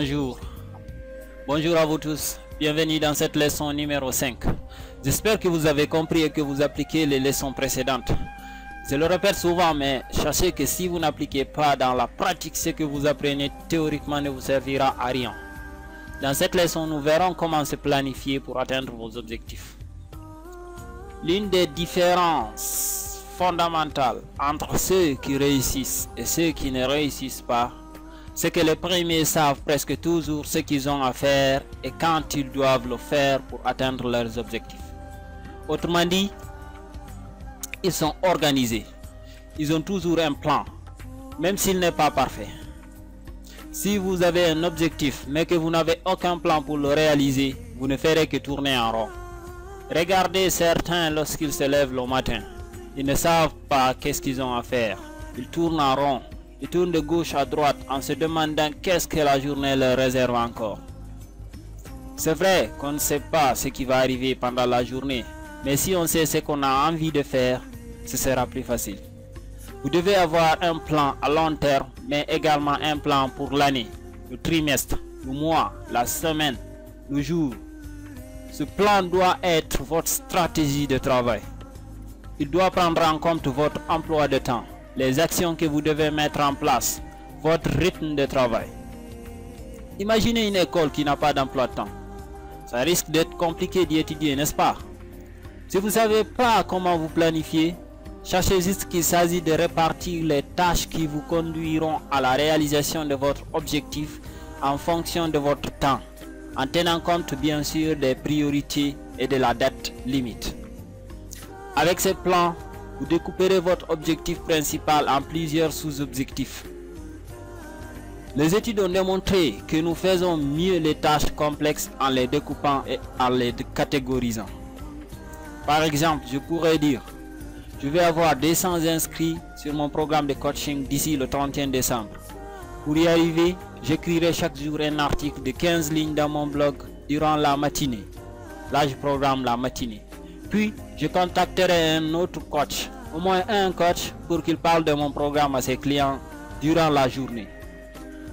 bonjour. Bonjour à vous tous. Bienvenue dans cette leçon numéro 5. J'espère que vous avez compris et que vous appliquez les leçons précédentes. Je le répète souvent, mais sachez que si vous n'appliquez pas dans la pratique ce que vous apprenez théoriquement ne vous servira à rien. Dans cette leçon, nous verrons comment se planifier pour atteindre vos objectifs. L'une des différences fondamentales entre ceux qui réussissent et ceux qui ne réussissent pas, c'est que les premiers savent presque toujours ce qu'ils ont à faire et quand ils doivent le faire pour atteindre leurs objectifs. Autrement dit, ils sont organisés. Ils ont toujours un plan, même s'il n'est pas parfait. Si vous avez un objectif mais que vous n'avez aucun plan pour le réaliser, vous ne ferez que tourner en rond. Regardez certains lorsqu'ils se lèvent le matin. Ils ne savent pas qu'est-ce qu'ils ont à faire. Ils tournent en rond. Ils tournent de gauche à droite en se demandant qu'est-ce que la journée leur réserve encore. C'est vrai qu'on ne sait pas ce qui va arriver pendant la journée, mais si on sait ce qu'on a envie de faire, ce sera plus facile. Vous devez avoir un plan à long terme, mais également un plan pour l'année, le trimestre, le mois, la semaine, le jour. Ce plan doit être votre stratégie de travail. Il doit prendre en compte votre emploi de temps, les actions que vous devez mettre en place, votre rythme de travail. Imaginez une école qui n'a pas d'emploi de temps. Ça risque d'être compliqué d'y étudier, n'est-ce pas? Si vous ne savez pas comment vous planifier, sachez juste qu'il s'agit de répartir les tâches qui vous conduiront à la réalisation de votre objectif en fonction de votre temps, en tenant compte bien sûr des priorités et de la date limite. Avec ce plan, vous découperez votre objectif principal en plusieurs sous-objectifs. Les études ont démontré que nous faisons mieux les tâches complexes en les découpant et en les catégorisant. Par exemple, je pourrais dire, je vais avoir 200 inscrits sur mon programme de coaching d'ici le 31 décembre. Pour y arriver, j'écrirai chaque jour un article de 15 lignes dans mon blog durant la matinée. Là, je programme la matinée. Puis, je contacterai un autre coach, au moins un coach, pour qu'il parle de mon programme à ses clients durant la journée.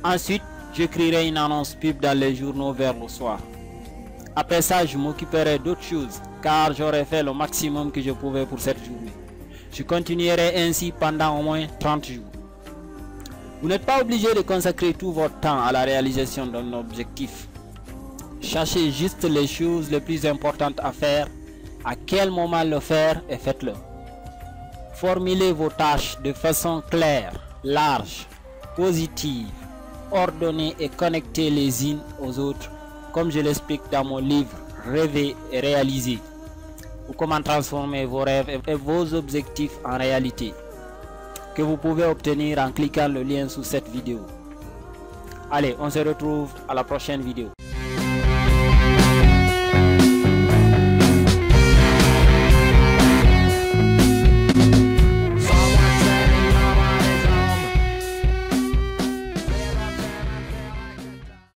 Ensuite, j'écrirai une annonce pub dans les journaux vers le soir. Après ça, je m'occuperai d'autres choses, car j'aurai fait le maximum que je pouvais pour cette journée. Je continuerai ainsi pendant au moins 30 jours. Vous n'êtes pas obligé de consacrer tout votre temps à la réalisation d'un objectif. Cherchez juste les choses les plus importantes à faire, à quel moment le faire et faites-le. Formulez vos tâches de façon claire, large, positive, ordonnée et connectez les unes aux autres, comme je l'explique dans mon livre Rêver et réaliser, ou comment transformer vos rêves et vos objectifs en réalité, que vous pouvez obtenir en cliquant le lien sous cette vidéo. Allez, on se retrouve à la prochaine vidéo.